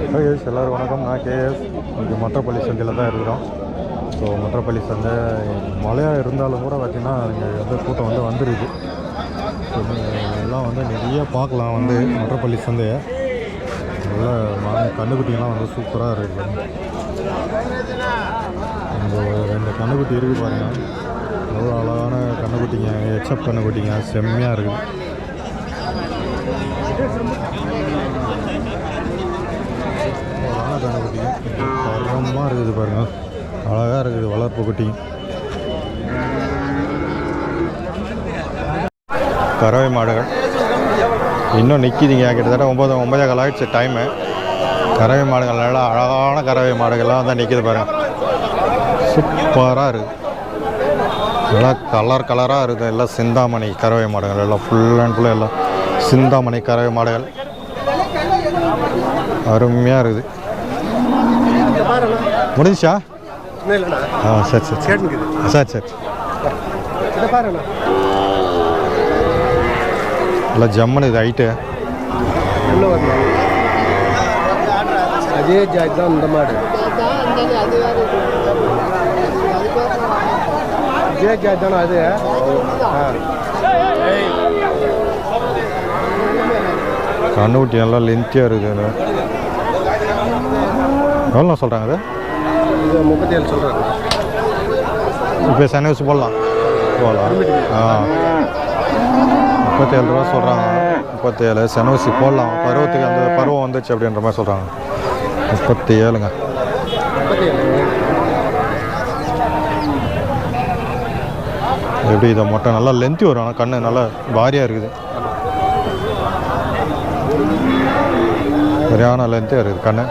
எல்லோரும் வணக்கம். நான் கேஎஸ். இங்கே மற்றப்பள்ளி சந்தையில் தான் இருக்கிறோம். ஸோ மற்றப்பள்ளி சந்தை மழையாக இருந்தாலும் கூட பார்த்திங்கன்னா இங்கே வந்து கூட்டம் வந்துருக்கு. ஸோ எல்லாம் நிறைய பார்க்கலாம் மற்றப்பள்ளி சந்தையை. நல்ல கண்ணுக்குட்டிங்கெல்லாம் சூப்பராக இருக்குது. இந்த 2 கண்ணுக்குட்டி இருக்குது பாருங்கள். எவ்வளோ அழகான கண்ணுக்குட்டிங்க, ஹெச்எப் கண்ணுக்குட்டிங்க, செம்மையாக இருக்குது. கண்ணுக்குட்டிங்க தரமாக இருக்குது பாருங்கள், அழகாக இருக்குது வளர்ப்பு குட்டி. கறவை மாடுகள் இன்னும் நிற்கிதுங்க. கிட்டத்தட்ட 9 ஆகிடுச்சு டைமு. கறவை மாடுகள் எல்லாம் அழகான கறவை மாடுகள்லாம் நிற்கிது பாருங்கள். சூப்பராக இருக்குது, எல்லாம் கலராக இருக்குது. எல்லாம் சிந்தாமணி கறவை மாடுகள், எல்லாம் ஃபுல் அண்ட் ஃபுல்லாக எல்லாம் சிந்தாமணி கறவை மாடுகள் அருமையாக இருக்குது. முடிஞ்சிச்சா? சரி சரி நல்லா ஜம்முன்னு இது ஹைட்டு. அதே ஜாதி தான் இந்த மாடு. அதே ஜாதி தானே அது. கண்ணுக்குட்டி நல்லா லென்த்தியாக இருக்குது. எவ்வளோ சொல்கிறாங்க அது? 37 சொல்கிறாங்க. இப்போ சனி வச்சு போடலாம். 37 ரூபா சொல்கிறாங்க. 37 சனவசி போடலாம். பருவத்துக்கு அந்த பருவம் வந்துச்சு அப்படின்ற மாதிரி சொல்கிறாங்க. 37ங்க. எப்படி இதை மொட்டை நல்லா லென்த்தி வரும். ஆனால் கண்ணு நல்லா பாரியாக இருக்குது. சரியான லென்த்தியாக இருக்குது கண்ணு.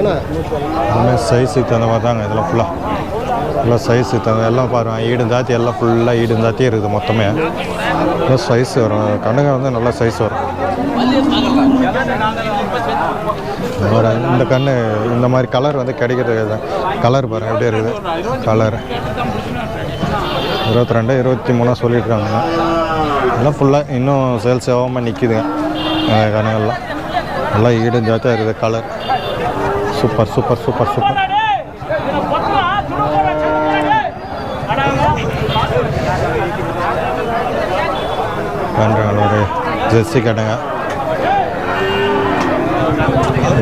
எல்லாமே சைஸுக்கு தகுந்த மாதிரி தாங்க இதெல்லாம் ஃபுல்லாக. எல்லாம் சைஸுக்கு தகுந்த எல்லாம் பாருங்கள். ஈடுந்தாத்தி எல்லாம் ஃபுல்லாக ஈடுந்தாத்தி இருக்குது மொத்தமே. எல்லாம் சைஸ் வரும் கண்ணுங்க நல்லா சைஸ் வரும். இந்த கண்ணு இந்த மாதிரி கலர் கிடைக்கிறது. கலர் பாருங்கள் எப்படி இருக்குது கலர். 22 23 சொல்லியிருக்காங்க. எல்லாம் ஃபுல்லாக இன்னும் சேல்ஸ் ஆகாமல் நிற்கிதுங்க கண்ணுங்கள்லாம். நல்லா ஈடுந்தாத்தியாக இருக்குது colour. Super super super super. கண்டுங்க ஒரு ஜெர்சி கண்ணுங்க.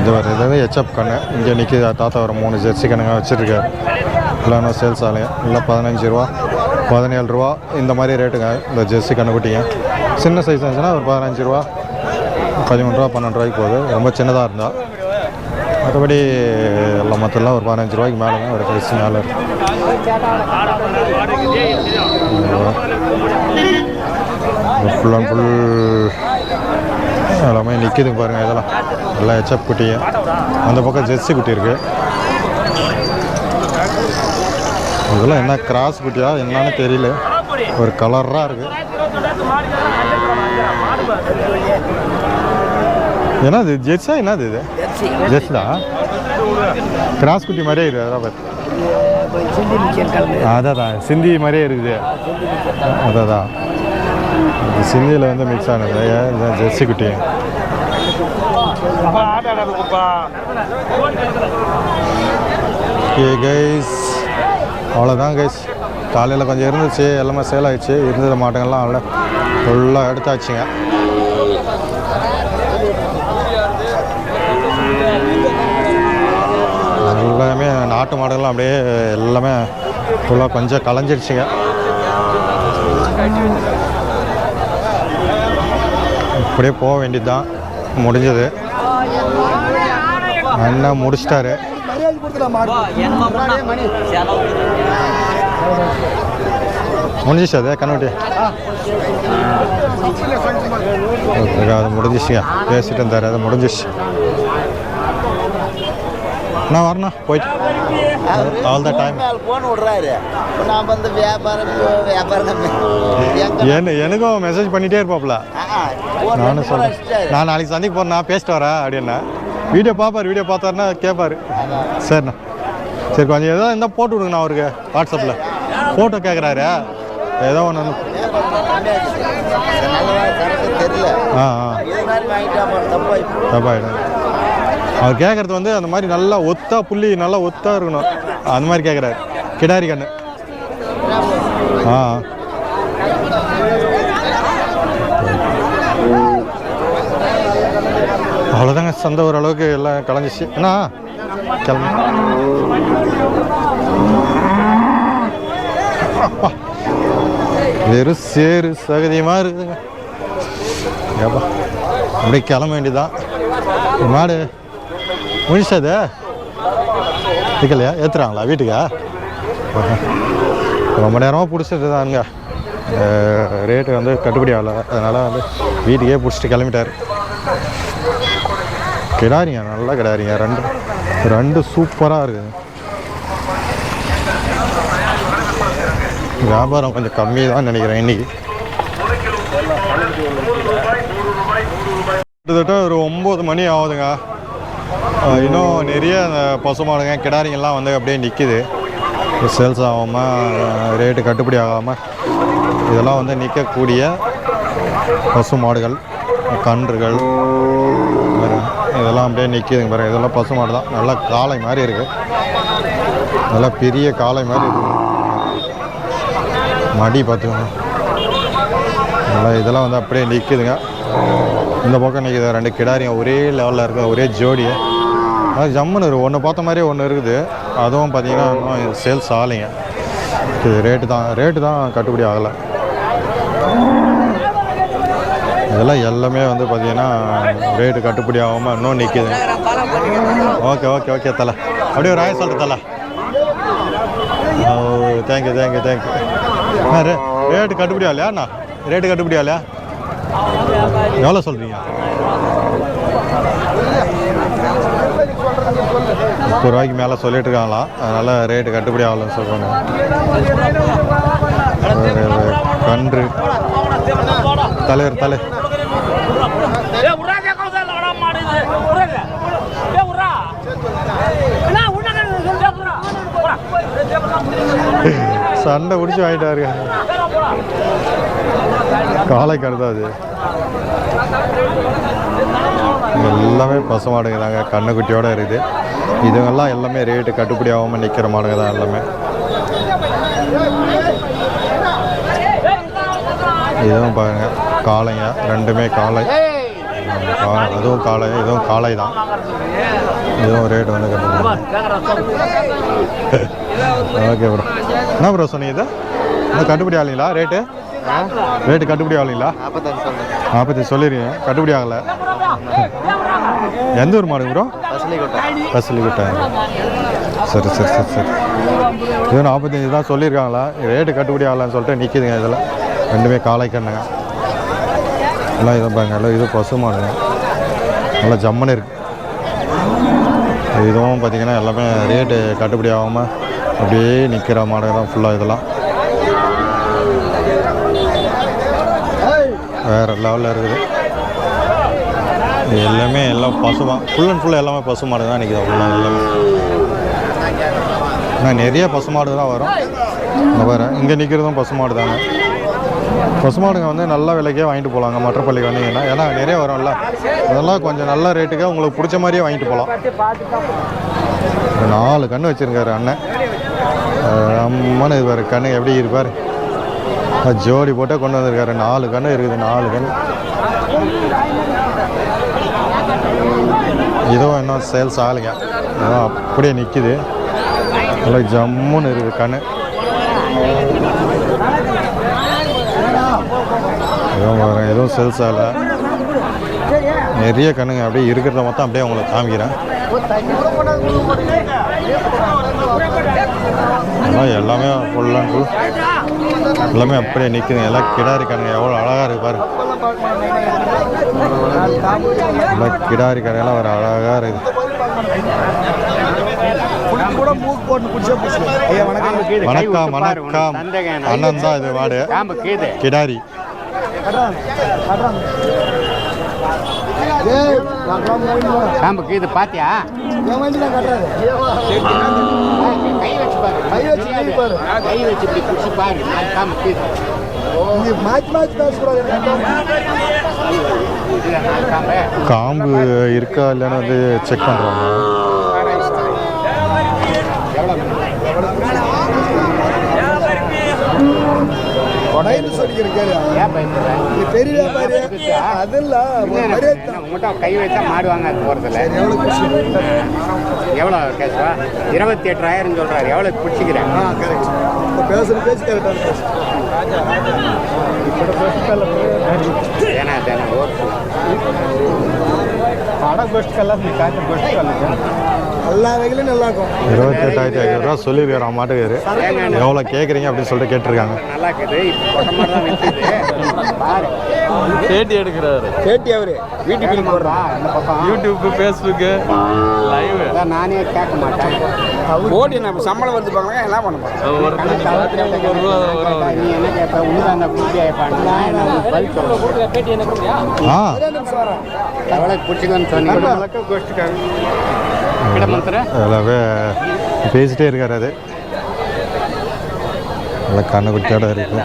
இது வருது ஹெச்எப் கண்ணு. இங்கே நிற்கிது தாத்தா ஒரு 3 ஜெர்சி கண்ணுங்க வச்சுருக்காரு. இல்லைன்னா சேல்ஸ் ஆலையும் இல்லை 15 ரூபா 17 ரூபா இந்த மாதிரி ரேட்டுங்க இந்த ஜெர்சி கண்ணுக்குட்டிங்க. சின்ன சைஸ் இருந்துச்சுன்னா ஒரு 15 ரூபா 13 ரூபா 12 ரூபாய்க்கு போகுது. ரொம்ப சின்னதாக இருந்தால். மற்றபடி எல்லாம் மற்றெல்லாம் ஒரு 15 ரூபாய்க்கு மேலே தான் ஒரு ப்ரைஸ் மேலே இருக்குது. ஃபுல் அண்ட் ஃபுல் எல்லாமே நிற்கிதுங்க பாருங்கள். இதெல்லாம் எல்லாம் ஹெச்எப் குட்டிங்க. அந்த பக்கம் ஜெர்சி குட்டி இருக்குது. இதெல்லாம் என்ன கிராஸ் குட்டியா என்னன்னு தெரியல. ஒரு கலராக இருக்குது. என்னது ஜெர்ஸா? என்னது இது? ஜெர்சி தான். கிராஸ் குட்டி மாதிரியே இருக்குது. அதான் சிந்தி மாதிரியே இருக்குது. அதான் சிந்தியில் மிக்ஸ் ஆனது. இதுதான் ஜெர்சி குட்டி. ஓகே கைஸ், அவ்வளோதான் கைஸ். காலையில் கொஞ்சம் இருந்துச்சு, எல்லாமே சேல் ஆகிடுச்சு. இருந்த மாட்டங்கள்லாம் அவ்வளோ ஃபுல்லாக எடுத்தாச்சுங்க. எல்லாமே நாட்டு மாடுகள்லாம் அப்படியே எல்லாமே ஃபுல்லாக கொஞ்சம் களைஞ்சிடுச்சுங்க. இப்படியே போக வேண்டியது தான். முடிஞ்சது. அண்ணா முடிச்சிட்டாரு. முடிஞ்சிச்சு அது கண்ணுட்டி. ஓகே அது முடிஞ்சிச்சுங்க. பேசிட்டு இருந்தார். அது முடிஞ்சிச்சு. நான் வரணும் போயிட்டு ஆல் த டைம் ஃபோன் விடுறாரு. நான் வந்து வியாபாரம் எனக்கும் மெசேஜ் பண்ணிகிட்டே இருப்பாப்புல. நானும் சொல்கிறேன் நான் நாளைக்கு சந்தைக்கு போகிறேன், நான் பேசிட்டு வரேன் அப்படின்னா. வீடியோ பார்ப்பார். வீடியோ பார்த்தாருன்னா கேட்பார். சரிண்ணா சரி கொஞ்சம் ஏதோ இருந்தால் போட்டு விடுங்கண்ணா அவருக்கு வாட்ஸ்அப்பில். ஃபோட்டோ கேட்குறாரு ஏதோ ஒன்று. ஆ தப்பாயிடும். அவர் கேட்குறது வந்து அந்த மாதிரி நல்லா ஒத்தா புள்ளி நல்லா ஒத்தா இருக்கணும் அந்த மாதிரி கேட்குறாரு. கிடாரி கண்ணு. அவ்வளோதாங்க. சந்தை ஓரளவுக்கு எல்லாம் கலைஞ்சிச்சு. என்ன கிளம்பி வெறும் சேரு சகதியமாக இருக்குதுங்க. ஏப்பா அப்படியே கிளம்ப வேண்டியதுதான். மாடு முடிச்சாது இருக்கலையா? ஏற்றுறாங்களா வீட்டுக்கா? ரொம்ப நேரமாக பிடிச்சிட்டு தாங்க. ரேட்டு வந்து கட்டுப்படி ஆகலை, அதனால் வந்து வீட்டுக்கே பிடிச்சிட்டு கிளம்பிட்டார். கிடாரிங்க நல்லா கிடாரிங்க. ரெண்டு சூப்பராக இருக்குது. வியாபாரம் கொஞ்சம் கம்மி தான் நினைக்கிறேன் இன்றைக்கி. கிட்டத்தட்ட ஒரு 9 மணி ஆகுதுங்க. இன்னும் நிறைய அந்த பசுமாடுங்க கிடாரிங்கெல்லாம் வந்து அப்படியே நிற்கிது. சேல்ஸ் ஆகாமல், ரேட்டு கட்டுப்படி ஆகாமல் இதெல்லாம் வந்து நிற்கக்கூடிய பசு மாடுகள், கன்றுகள் இதெல்லாம் அப்படியே நிற்கிதுங்க பாருங்கள். இதெல்லாம் பசு மாடு தான். நல்லா காளை மாதிரி இருக்குது. நல்லா பெரிய காளை மாதிரி இருக்குது. மடி பார்த்துக்கோங்க. இதெல்லாம் வந்து அப்படியே நிற்குதுங்க. இந்த பக்கம் நிற்கிது 2 கிடாரிங்க ஒரே லெவலில் இருக்குது, ஒரே ஜோடி. அது ஜம்முன்னு இருக்குது. ஒன்று பார்த்த மாதிரியே ஒன்று இருக்குது. அதுவும் பார்த்தீங்கன்னா இன்னும் சேல்ஸ் ஆகலைங்க. இது ரேட்டு தான் கட்டுப்படி ஆகலை. இதெல்லாம் எல்லாமே வந்து பார்த்தீங்கன்னா ரேட்டு கட்டுப்படி ஆகாமல் இன்னும் நிற்கிது. ஓகே தலை. அப்படியே ஒரு ஆய் சொல்கிற தலை. தேங்க்யூ. ரேட்டு கட்டுப்படி ஆகலையாண்ணா? ரேட்டு கட்டுப்படி ஆகலையா? எவ்வளோ சொல்கிறீங்க? 30 ரூபாய்க்கு மேலே சொல்லிட்டு இருக்காங்களா, அதனால் ரேட்டு கட்டுப்படி ஆகலன்னு சொல்கிறாங்க. கன்று தலைவர் சண்டை பிடிச்சி வாங்கிட்டாரு. காலை கருதான் அது. எல்லாமே பசு மாடுங்க தாங்க, கண்ணுக்குட்டியோடு இருக்குது. இதுங்கெல்லாம் எல்லாமே ரேட்டு கட்டுப்படி ஆகாமல் நிற்கிற மாடுங்க தான் எல்லாமே. இதுவும் பாருங்க காளைங்க, ரெண்டுமே காளை. அதுவும் காளை, இதுவும் காளை தான். இதுவும் ரேட்டு வந்து கட்டுப்படி. Okay bro. என்ன ப்ரோ சொன்னீங்க? இது இன்னும் கட்டுப்படி ஆகலைங்களா? ரேட்டு கட்டுப்படி ஆகலைங்களா? 45 சொல்லிடுறீங்க, கட்டுப்படி ஆகலை. எந்த ஊர் மாடு ப்ரோ? பசலிக்கோட்டை. சரி. இது 45 தான் சொல்லியிருக்காங்களா? ரேட்டு கட்டுப்படி ஆகலான்னு சொல்லிட்டு நிற்கிதுங்க. இதில் ரெண்டுமே காளை கண்ணுங்க. எல்லாம் இதை பாருங்க, எல்லாம் இது பசு மாடுங்க. நல்லா ஜம்முன்னு இருக்குது. இதுவும் பார்த்திங்கன்னா எல்லாமே ரேட்டு கட்டுப்படி ஆகாமல் அப்படியே நிற்கிற மாடுங்க தான் ஃபுல்லாக. இதெல்லாம் வேறு லெவலில் இருக்குது. எல்லாமே எல்லாம் பசுவாக ஃபுல் அண்ட் ஃபுல்லாக எல்லாமே பசு மாடு தான் நிற்கிது ஃபுல்லாக எல்லாமே. ஆனால் நிறைய பசு மாடு தான் வரும். வேறு இங்கே நிற்கிறதும் பசு மாடு தாங்க. பசு மாடுங்க வந்து நல்ல விலைக்கே வாங்கிட்டு போகலாங்க மற்றப்பள்ளிக்கு வந்தீங்கன்னா. ஏன்னா நிறைய வரும்ல, அதெல்லாம் கொஞ்சம் நல்ல ரேட்டுக்கு உங்களுக்கு பிடிச்ச மாதிரியே வாங்கிட்டு போகலாம். 4 கன்று வச்சுருக்காரு அண்ணன். அம்மனு இது வேறு கன்று எப்படி இருப்பார். ஜோடி போட்டே கொண்டு வந்திருக்காரு. 4 கன்று இருக்குது. 4 கன்று. இதுவும் இன்னும் சேல்ஸ் ஆகலைங்க. அதான் அப்படியே நிற்கிது. நல்லா ஜம்முன்னு இருக்குது கன்று. எதுவும் சேல்ஸ் ஆகலை. நிறைய கண்ணுங்க அப்படியே இருக்கிறத மொத்தம் அப்படியே உங்களுக்கு காமிக்கிறேன். எல்லாமே ஃபுல் அண்ட் ஃபுல் எல்லாமே அப்படியே நிற்குதுங்க. எல்லாம் கிடாரி கண்ணுங்க. எவ்வளோ அழகாக இருக்குது பாரு. எல்லாம் கிடாரி கடையெல்லாம் ஒரு அழகாக இருக்குது. வணக்கம் அண்ணன் தான் இது மாடு கிடாரி. காம்புக்கு இது பாத்தியா? கை வச்சு இப்படி குடிச்சு பாரு. காம்புக்கு இருக்குதா நாலு காம்பு? காம்பு இருக்கா இல்லைன்னு வந்து செக் பண்ணுறாங்க. ஏன் பயப்படுற? பெரிய வியாபாரி அதெல்லாம் உங்கள்கிட்ட கை வச்சா மாடு வாங்க போகிறதில்ல. எவ்வளோ கேசுவா? 28,000 சொல்கிறாரு. எவ்வளோக்கு பிடிச்சிக்கிறேன்? பேசுகிற பேச்சு கரெக்டாக ஏன்னா தானே ஓட்டு எல்லா வகையிலும் நல்லா இருக்கும். 28,500 சொல்லியிருக்காரு அவன் மாட்டுக்காரு. எவ்வளோ கேட்குறீங்க அப்படின்னு சொல்லிட்டு கேட்டிருக்காங்க. நல்லா இருக்குது. இப்போ கொட்ட மாதிரி தான் விற்கிது. பாரு பேட்டி எடுக்கிறாரு. பேட்டி அவரு வீட்டுக்கு போடுறா இந்த பக்கம் யூடியூப், ஃபேஸ்புக்கு லைவ். அதான் நானே கேட்க மாட்டேன். ஓடி நம்ம சம்பளம் வருது பார்க்கலாம் என்ன பண்ண போகிறோம். ஒரு நீ என்ன கேட்ப? உனக்கு அந்த குட்டி பதில் சொல்லுங்க. ஆ எவ்வளோக்கு பிடிச்சிக்கன்னு சொன்னீங்க. எல்லாமே பேசிட்டே இருக்காரு. அது நல்லா கண்ணு குட்டியோட இருக்கு.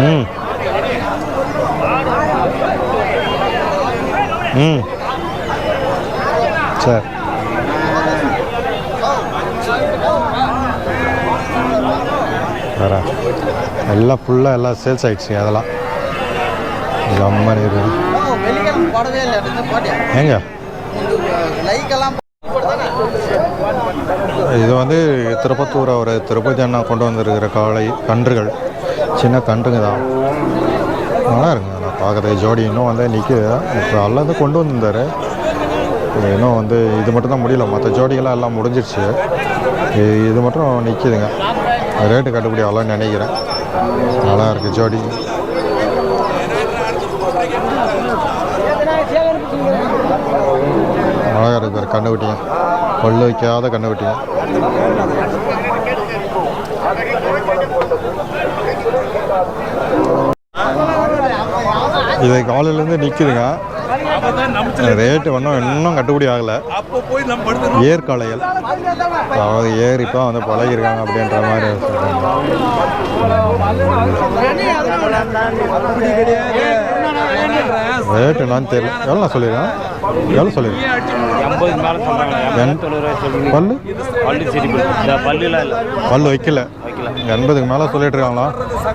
ம் ம் சரி. வேற எல்லாம் ஃபுல்லாக எல்லாம் சேல்ஸ் ஆகிடுச்சு. அதெல்லாம் ஜம்மன் இருக்கு. ஏங்க இது வந்து திருப்பத்தூர் அவர் திருப்பதி அண்ணா கொண்டு வந்திருக்கிற காளை கன்றுகள், சின்ன கன்றுங்க தான். நல்லா இருக்குங்க. நான் பார்க்குறது ஜோடி இன்னும் வந்து நிற்குது. இப்போ அல்லது கொண்டு வந்திருந்தார். இன்னும் வந்து இது மட்டும் தான் முடியல. மற்ற ஜோடிகள்லாம் எல்லாம் முடிஞ்சிடுச்சு. இது மட்டும் நிற்கிதுங்க. ரேட்டு கட்டுப்படி ஆகலான்னு நினைக்கிறேன். நல்லா இருக்குது ஜோடி. அழகாக இருக்குது கண்ணுக்குட்டிங்க. பல்லு வைக்காத கண்ணுக்குட்டிங்க. இது காலையிலேருந்து நிற்குதுங்க. ரேட்டு இன்னும் கட்டுப்படி ஆகலை. ஏற்காலைகள் அதாவது ஏர் இப்போ வந்து பழகிருக்காங்க அப்படின்ற மாதிரி ரேட்டு நான் தெரியல. எவ்வளோ நான் சொல்லிடுறேன். எவ்வளோ சொல்லிடுறேன்? 80 மேலே சொல்கிறாங்க. பல்லு வைக்கல. 80க்கு மேலே சொல்லிட்டு இருக்காங்களா?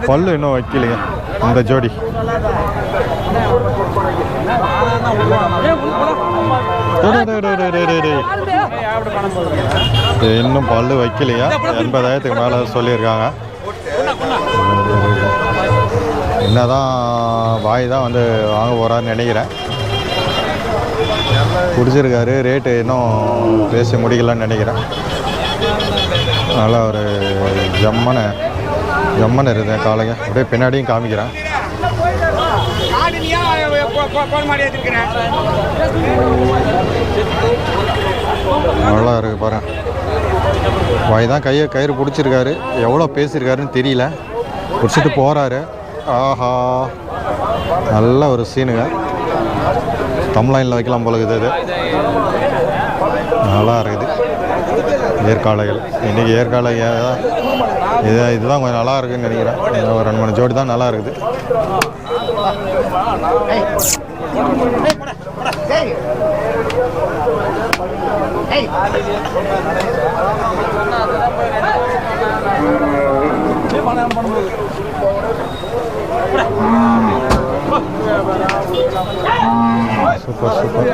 பல்லு இன்னும் வைக்கலைங்க இந்த ஜோடி. இன்னும் பல்லு வைக்கலையா? 80,000க்கு மேலே சொல்லியிருக்காங்க. என்னதான் வாய் தான் வந்து வாங்க போகிறாருன்னு நினைக்கிறேன். பிடிச்சிருக்காரு. ரேட்டு இன்னும் பேசி முடிக்கலான்னு நினைக்கிறேன். நல்லா ஒரு ஜம்மனை இருந்தேன் காலைங்க. அப்படியே பின்னாடியும் காமிக்கிறேன். நல்லா இருக்குது பாருங்க. வாய் தான் கயிறு பிடிச்சிருக்காரு. எவ்வளோ பேசியிருக்காருன்னு தெரியல. பிடிச்சிட்டு போகிறாரு. ஆஹா நல்ல ஒரு சீனுங்க. தமிழ்லைனில் வைக்கலாம் போல இருக்குது. இது நல்லா இருக்குது. ஏற்காலைகள் இன்றைக்கி ஏற்காலைங்க இதுதான் கொஞ்சம் நல்லா இருக்குதுன்னு நினைக்கிறேன். ஒரு 2 3 ஜோடி தான் நல்லா இருக்குது. Super super.